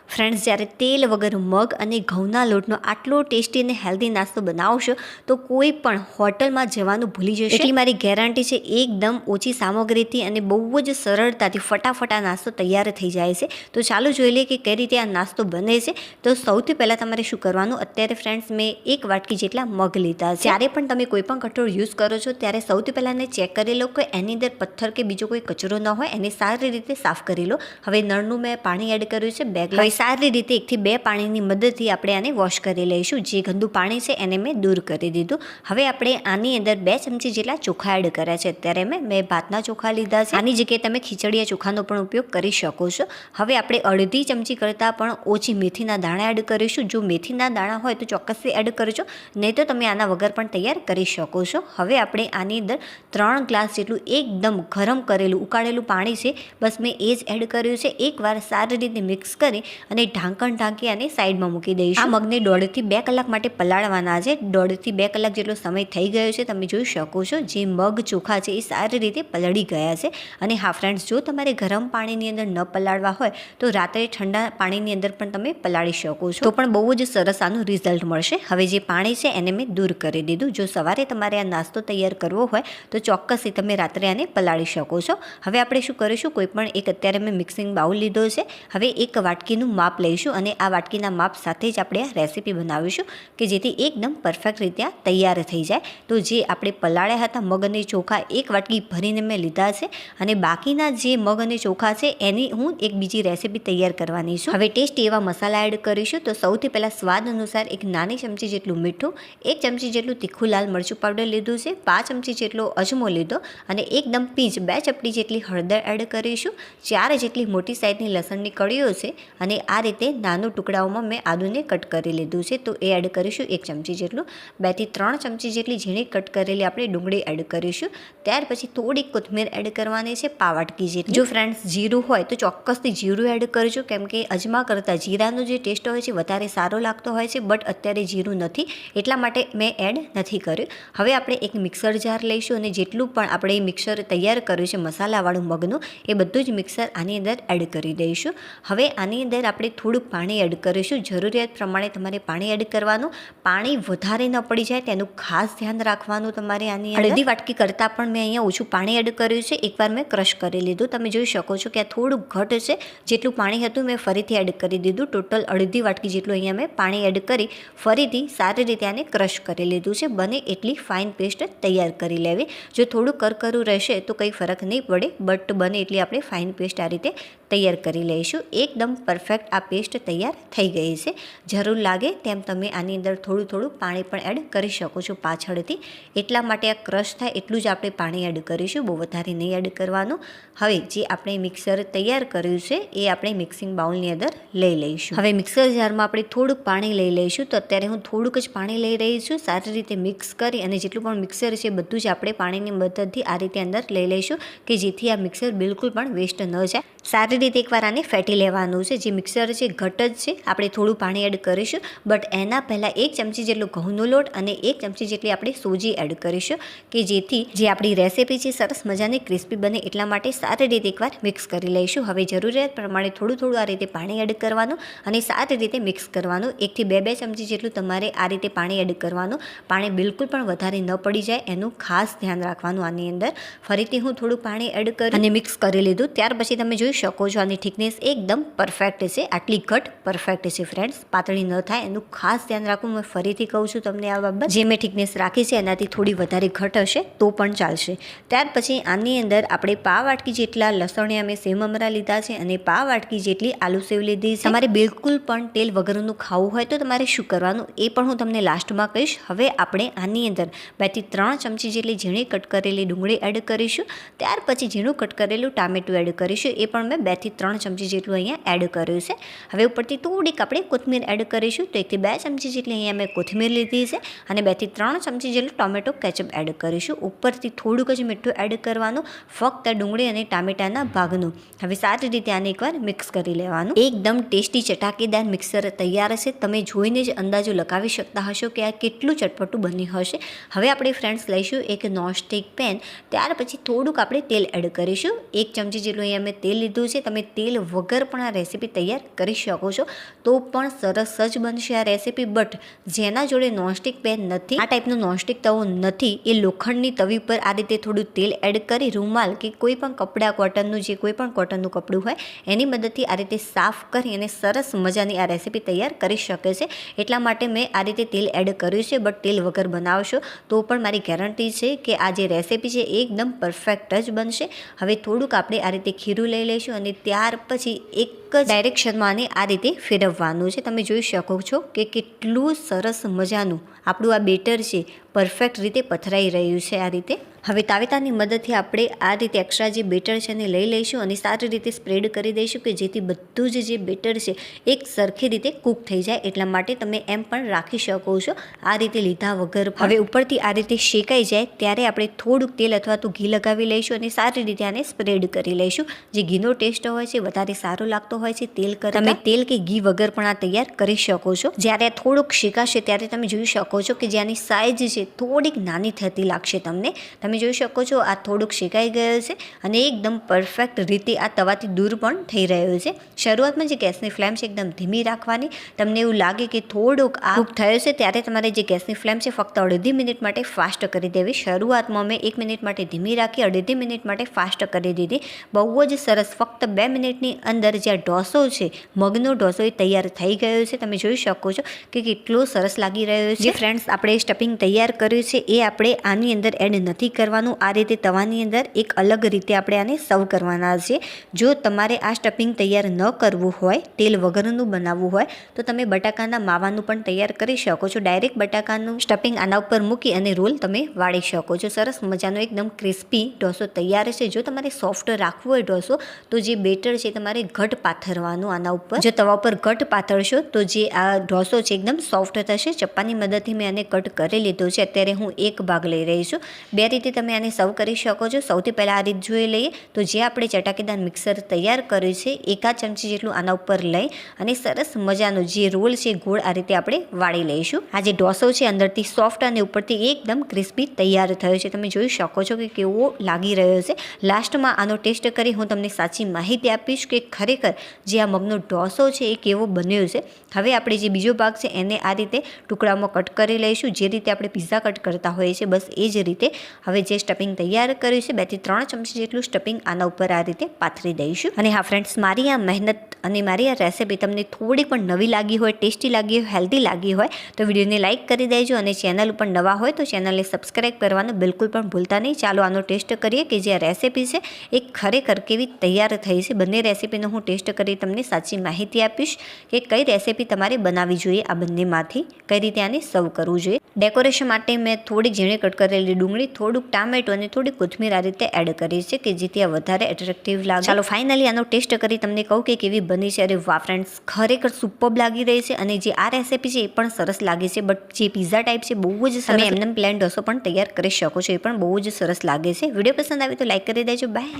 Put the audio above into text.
Friends, જ્યારે તેલ વગર મગ અને ઘઉંના લોટનો આટલો ટેસ્ટી અને હેલ્ધી નાસ્તો બનાવશો તો કોઈ પણ હોટલમાં જવાનું ભૂલી જશે. એટલી મારી ગેરંટી છે. એકદમ ઓછી સામગ્રીથી અને બહુ જ સરળતાથી ફટાફટ આ નાસ્તો તૈયાર થઈ જાય છે. તો ચાલો જોઈ લઈએ કે કઈ રીતે આ નાસ્તો બને છે. તો સૌથી પહેલાં તમારે શું કરવાનું, અત્યારે ફ્રેન્ડ્સ મેં 1 વાટકી જેટલા મગ લીધા છે. જ્યારે પણ તમે કોઈ પણ કઠોળ યુઝ કરો છો ત્યારે સૌથી પહેલાં એને ચેક કરી લો કે એની અંદર પથ્થર કે બીજો કોઈ કચરો ન હોય, એને સારી રીતે સાફ કરી લો. હવે નળનું મેં પાણી એડ કર્યું છે 2 ગ્લાસ. સારી રીતે 1 થી 2 પાણીની મદદથી આપણે આને વોશ કરી લઈશું. જે ગંદુ પાણી છે એને મેં દૂર કરી દીધું. હવે આપણે આની અંદર 2 ચમચી જેટલા ચોખા એડ કર્યા છે. અત્યારે મેં ભાતના ચોખા લીધા છે. આની જગ્યાએ તમે ખીચડીયા ચોખાનો પણ ઉપયોગ કરી શકો છો. હવે આપણે અડધી ચમચી કરતાં પણ ઓછી મેથીના દાણા એડ કરીશું. જો મેથીના દાણા હોય તો ચોક્કસથી એડ કરજો, નહીં તો તમે આના વગર પણ તૈયાર કરી શકો છો. હવે આપણે આની અંદર 3 ગ્લાસ જેટલું એકદમ ગરમ કરેલું ઉકાળેલું પાણી છે, બસ મેં એ જ એડ કર્યું છે. એકવાર સારી રીતે મિક્સ કરી અને ઢાંકણ ઢાંકી અને સાઈડમાં મૂકી દઈશું. આ મગને 1.5 થી 2 કલાક માટે પલાળવાના છે. 1.5 થી 2 કલાક જેટલો સમય થઈ ગયો છે. તમે જોઈ શકો છો જે મગ ચોખા છે એ સારી રીતે પલળી ગયા છે. અને હા ફ્રેન્ડ્સ, જો તમારે ગરમ પાણીની અંદર ન પલાળવા હોય તો રાત્રે ઠંડા પાણીની અંદર પણ તમે પલાળી શકો છો, તો પણ બહુ જ સરસ આનું રિઝલ્ટ મળશે. હવે જે પાણી છે એને મેં દૂર કરી દીધું. જો સવારે તમારે આ નાસ્તો તૈયાર કરવો હોય તો ચોક્કસથી તમે રાત્રે આને પલાળી શકો છો. હવે આપણે શું કરીશું, કોઈ પણ એક અત્યારે મેં મિક્સિંગ બાઉલ લીધો છે. હવે 1 વાટકીનું માપ લઈશું અને આ વાટકીના માપ સાથે જ આપણે આ રેસીપી બનાવીશું કે જેથી એકદમ પરફેક્ટ રીતે આ તૈયાર થઈ જાય. તો જે આપણે પલાળ્યા હતા મગ અને ચોખા 1 વાટકી ભરીને મેં લીધા છે અને બાકીના જે મગ અને ચોખા છે એની હું એક બીજી રેસીપી તૈયાર કરવાની છું. હવે ટેસ્ટી એવા મસાલા એડ કરીશું. તો સૌથી પહેલાં સ્વાદ અનુસાર 1 નાની ચમચી જેટલું મીઠું, 1 ચમચી જેટલું તીખું લાલ મરચું પાવડર લીધું છે, 5 ચમચી જેટલો અજમો લીધો અને એકદમ પીંચ 2 ચપટી જેટલી હળદર એડ કરીશું. 4 જેટલી મોટી સાઈઝની લસણની કળીઓ છે અને આ રીતે નાનું ટુકડાઓમાં મેં આદુને કટ કરી લીધું છે, તો એ એડ કરીશું 1 ચમચી જેટલું. 2 થી 3 ચમચી જેટલી ઝીણી કટ કરેલી આપણે ડુંગળી એડ કરીશું. ત્યાર પછી થોડી કોથમીર એડ કરવાની છે 1 વાટકી જેટલી. જો ફ્રેન્ડ્સ જીરું હોય તો ચોક્કસથી જીરું એડ કરજો, કેમ કે અજમા કરતાં જીરાનો જે ટેસ્ટ હોય છે વધારે સારો લાગતો હોય છે. બટ અત્યારે જીરું નથી એટલા માટે મેં એડ નથી કર્યું. હવે આપણે એક મિક્સર જાર લઈશું અને જેટલું પણ આપણે મિક્સર તૈયાર કર્યું છે મસાલાવાળું મગનું એ બધું જ મિક્સર આની અંદર એડ કરી દઈશું. હવે આની અંદર આપણે થોડુંક પાણી એડ કરીશું. જરૂરિયાત પ્રમાણે તમારે પાણી એડ કરવાનું. પાણી વધારે ન પડી જાય તેનું ખાસ ધ્યાન રાખવાનું તમારે. આની અડધી વાટકી કરતાં પણ મેં અહીંયા ઓછું પાણી એડ કર્યું છે. એકવાર મેં ક્રશ કરી લીધું. તમે જોઈ શકો છો કે આ થોડુંક ઘટ છે. જેટલું પાણી હતું મેં ફરીથી એડ કરી દીધું. ટોટલ અડધી વાટકી જેટલું અહીંયા મેં પાણી એડ કરી ફરીથી સારી રીતે આને ક્રશ કરી લીધું છે. બને એટલી ફાઇન પેસ્ટ તૈયાર કરી લેવી. જો થોડું કરકરું રહેશે તો કંઈ ફરક નહીં પડે, બટ બને એટલી આપણે ફાઇન પેસ્ટ આ રીતે તૈયાર કરી લઈશું. એકદમ પરફેક્ટ આ પેસ્ટ તૈયાર થઈ ગઈ છે. જરૂર લાગે તેમ તમે આની અંદર થોડું થોડું પાણી પણ એડ કરી શકો છો પાછળથી. એટલા માટે આ ક્રશ થાય એટલું જ આપણે પાણી એડ કરીશું, બહુ વધારે નહીં એડ કરવાનું. હવે જે આપણે મિક્સર તૈયાર કર્યું છે એ આપણે મિક્સિંગ બાઉલની અંદર લઈ લઈશું. હવે મિક્સર જારમાં આપણે થોડુંક પાણી લઈ લઈશું. તો અત્યારે હું થોડુંક જ પાણી લઈ રહી છું. સારી રીતે મિક્સ કરી અને જેટલું પણ મિક્સર છે બધું જ આપણે પાણીની મદદથી આ રીતે અંદર લઈ લઈશું કે જેથી આ મિક્સર બિલકુલ પણ વેસ્ટ ન જાય. સારી રીતે એકવાર આને ફેટી લેવાનું છે. જે મિક્સર છે ઘટ જ છે, આપણે થોડું પાણી એડ કરીશું. બટ એના પહેલાં 1 ચમચી જેટલો ઘઉંનો લોટ અને 1 ચમચી જેટલી આપણે સોજી એડ કરીશું કે જેથી જે આપણી રેસીપી છે સરસ મજાની ક્રિસ્પી બને. એટલા માટે સારી રીતે એકવાર મિક્સ કરી લઈશું. હવે જરૂરિયાત પ્રમાણે થોડું થોડું આ રીતે પાણી એડ કરવાનું અને સારી રીતે મિક્સ કરવાનું. 1 થી 2 ચમચી જેટલું તમારે આ રીતે પાણી એડ કરવાનું. પાણી બિલકુલ પણ વધારે ન પડી જાય એનું ખાસ ધ્યાન રાખવાનું. આની અંદર ફરીથી હું થોડું પાણી એડ કરી અને મિક્સ કરી લીધું. ત્યાર પછી તમે જોઈ શકો છો આની થિકનેસ એકદમ પરફેક્ટ છે. આટલી ઘટ પરફેક્ટ છે ફ્રેન્ડ્સ, પાતળી ન થાય એનું ખાસ ધ્યાન રાખવું. મેં ફરીથી કહું છું તમને આ બાબત. જે મેં થિકનેસ રાખી છે એનાથી થોડી વધારે ઘટ હશે તો પણ ચાલશે. ત્યાર પછી આની અંદર આપણે 1 વાટકી જેટલા લસણિયા મેં સેવ મમરા લીધા છે અને 1 વાટકી જેટલી આલુ સેવ લીધી છે. તમારે બિલકુલ પણ તેલ વગરનું ખાવું હોય તો તમારે શું કરવાનું એ પણ હું તમને લાસ્ટમાં કહીશ. હવે આપણે આની અંદર 2 થી 3 ચમચી જેટલી ઝીણી કટ કરેલી ડુંગળી એડ કરીશું. ત્યાર પછી ઝીણું કટ કરેલું ટામેટું એડ કરીશું. એ પણ મેં 2 થી 3 ચમચી જેટલું અહીંયા એડ કર્યું છે. હવે ઉપરથી થોડીક આપણે કોથમીર એડ કરીશું. તો 1 થી 2 ચમચી જેટલી અહીંયા મેં કોથમીર લીધી છે અને 2 થી 3 ચમચી જેટલું ટોમેટો કેચઅપ એડ કરીશું. ઉપરથી થોડુંક જ મીઠું એડ કરવાનું, ફક્ત ડુંગળી અને ટામેટાના ભાગનું. હવે સારી રીતે આને એકવાર મિક્સ કરી લેવાનું. એકદમ ટેસ્ટી ચટાકેદાર મિક્સર તૈયાર છે. તમે જોઈને જ અંદાજો લગાવી શકતા હશો કે આ કેટલું ચટપટું બન્યું હશે. હવે આપણે ફ્રેન્ડ્સ લઈશું એક નોનસ્ટિક પેન. ત્યાર પછી થોડુંક આપણે તેલ એડ કરીશું. 1 ચમચી જેટલું અહીંયા મેં તેલ લીધું છે. તમે તેલ વગર પણ આ રેસીપી તૈયાર કરી શકો છો તો પણ સરસ જ બનશે આ રેસીપી. બટ જેના જોડે નોનસ્ટિક પેન નથી, આ ટાઈપનો નોનસ્ટિક તવો નથી, એ લોખંડની તવી પર આ રીતે થોડું તેલ એડ કરી રૂમાલ કે કોઈ પણ કપડાં કોટનનું જે કોઈ પણ કોટનનું કપડું હોય એની મદદથી આ રીતે સાફ કરી અને સરસ મજાની આ રેસીપી તૈયાર કરી શકે છે. એટલા માટે મેં આ રીતે તેલ એડ કર્યું છે. બટ તેલ વગર બનાવશો તો પણ મારી ગેરંટી છે કે આ જે રેસીપી છે એકદમ પરફેક્ટ જ બનશે. હવે થોડુંક આપણે આ રીતે ખીરું લઈ લઈશું અને ત્યાર પછી એક જ ડાયરેક્શનમાં આને આ રીતે ફેરવવાનું છે. તમે જોઈ શકો છો કે કેટલું સરસ મજાનું આપણું આ બેટર છે પરફેક્ટ રીતે પથરાઈ રહ્યું છે આ રીતે. હવે તાવેતાની મદદથી આપણે આ રીતે એક્સ્ટ્રા જે બેટર છે એને લઈ લઈશું અને સારી રીતે સ્પ્રેડ કરી દઈશું કે જેથી બધું જ જે બેટર છે એક સરખી રીતે કૂક થઈ જાય. એટલા માટે તમે એમ પણ રાખી શકો છો આ રીતે લીધા વગર. હવે ઉપરથી આ રીતે શેકાઈ જાય ત્યારે આપણે થોડુંક તેલ અથવા તો ઘી લગાવી લઈશું અને સારી રીતે આને સ્પ્રેડ કરી લઈશું. જે ઘીનો ટેસ્ટ હોય છે વધારે સારો લાગતો હોય છે તેલ કરતાં. તમે તેલ કે ઘી વગર પણ આ તૈયાર કરી શકો છો. જ્યારે થોડુંક શેકાશે ત્યારે તમે જોઈ શકો છો કે જેની સાઇઝ છે થોડીક નાની થતી લાગશે તમને. તમે જોઈ શકો છો આ થોડુંક શેકાઈ ગયો છે અને એકદમ પરફેક્ટ રીતે આ તવાથી દૂર પણ થઈ રહ્યો છે. શરૂઆતમાં જે ગેસની ફ્લેમ છે એકદમ ધીમી રાખવાની. તમને એવું લાગે કે થોડુંક આ કૂક થયો છે ત્યારે તમારે જે ગેસની ફ્લેમ છે ફક્ત અડધી મિનિટ માટે ફાસ્ટ કરી દેવી. શરૂઆતમાં મેં 1 મિનિટ માટે ધીમી રાખી, અડધી મિનિટ માટે ફાસ્ટ કરી દીધી. બહુ જ સરસ. ફક્ત 2 મિનિટની અંદર જે ઢોસો છે મગનો ઢોસો એ તૈયાર થઈ ગયો છે. તમે જોઈ શકો છો કે કેટલો સરસ લાગી રહ્યો છે. ફ્રેન્ડ્સ આપણે સ્ટફિંગ તૈયાર કર્યું છે એ આપણે આની અંદર એડ નથી કરવાનું. આ રીતે તવાની અંદર એક અલગ રીતે આપણે આને સર્વ કરવાના છે. જો તમારે આ સ્ટફિંગ તૈયાર ન કરવું હોય, તેલ વગરનું બનાવવું હોય તો તમે બટાકાના માવાનું પણ તૈયાર કરી શકો છો. ડાયરેક્ટ બટાકાનું સ્ટફિંગ આના ઉપર મૂકી અને રોલ તમે વાળી શકો છો. સરસ મજાનો એકદમ ક્રિસ્પી ઢોસો તૈયાર છે. જો તમારે સોફ્ટ રાખવું હોય ઢોસો તો જે બેટર છે તમારે ઘટ પાથરવાનું આના ઉપર. જો તવા ઉપર ઘટ પાથરશો તો જે આ ઢોસો છે એકદમ સોફ્ટ થશે. ચપ્પાની મદદથી મેં આને કટ કરી લીધો છે. અત્યારે હું એક ભાગ લઈ રહી છું. બે રીતે તમે આને સર્વ કરી શકો છો. સૌથી પહેલાં આ રીત જોઈ લઈએ તો જે આપણે ચટાકેદાર મિક્સર તૈયાર કર્યું છે એકાદ ચમચી જેટલું આના ઉપર લઈ અને સરસ મજાનો જે રોલ છે ગોળ આ રીતે આપણે વાળી લઈશું. આ જે ઢોસો છે અંદરથી સોફ્ટ અને ઉપરથી એકદમ ક્રિસ્પી તૈયાર થયો છે. તમે જોઈ શકો છો કે કેવો લાગી રહ્યો છે. લાસ્ટમાં આનો ટેસ્ટ કરી હું તમને સાચી માહિતી આપીશ કે ખરેખર જે આ મગનો ઢોસો છે એ કેવો બન્યો છે. હવે આપણે જે બીજો ભાગ છે એને આ રીતે ટુકડામાં કટ કરી લઈશું. જે રીતે આપણે પિઝા કટ કરતા હોઈએ છીએ બસ એ જ રીતે. હવે જે સ્ટફિંગ તૈયાર કર્યું છે 2 થી 3 ચમચી જેટલું સ્ટફિંગ આના ઉપર આ રીતે પાથરી દઈશું. અને હા ફ્રેન્ડ્સ, મારી આ મહેનત અને મારી આ રેસીપી તમને થોડી પણ નવી લાગી હોય, ટેસ્ટી લાગી હોય, હેલ્ધી લાગી હોય તો વિડીયોને લાઇક કરી દેજો અને ચેનલ ઉપર નવા હોય તો ચેનલને સબસ્ક્રાઈબ કરવાનું બિલકુલ પણ ભૂલતા નહીં. ચાલો આનો ટેસ્ટ કરીએ કે જે આ રેસીપી છે એ ખરેખર કેવી તૈયાર થઈ છે. બંને રેસીપીનો હું ટેસ્ટ કરી તમને સાચી માહિતી આપીશ કે કઈ રેસીપી તમારે બનાવવી જોઈએ આ બંનેમાંથી, કઈ રીતે આને સર્વ કરવું જોઈએ. ડેકોરેશન માટે મેં થોડીક ઝીણી કટ કરેલી ડુંગળી, થોડુંક ટામેટો અને થોડી કોથમીર આ રીતે એડ કરી છે કે જેથી આ વધારે એટ્રેક્ટિવ લાગે. ચાલો ફાઇનલી આનો ટેસ્ટ કરી તમને કહું કે કેવી બની છે. અરે વાહ ફ્રેન્ડ્સ, ખરેખર સુપર્બ લાગી રહી છે અને જે આ રેસીપી છે એ પણ સરસ લાગે છે. બટ જે પિઝા ટાઈપ છે બહુ જ સરસ. એમને પ્લેન ઢોસો પણ તૈયાર કરી શકો છો, એ પણ બહુ જ સરસ લાગે છે. વિડીયો પસંદ આવે તો લાઈક કરી દેજો. બાય.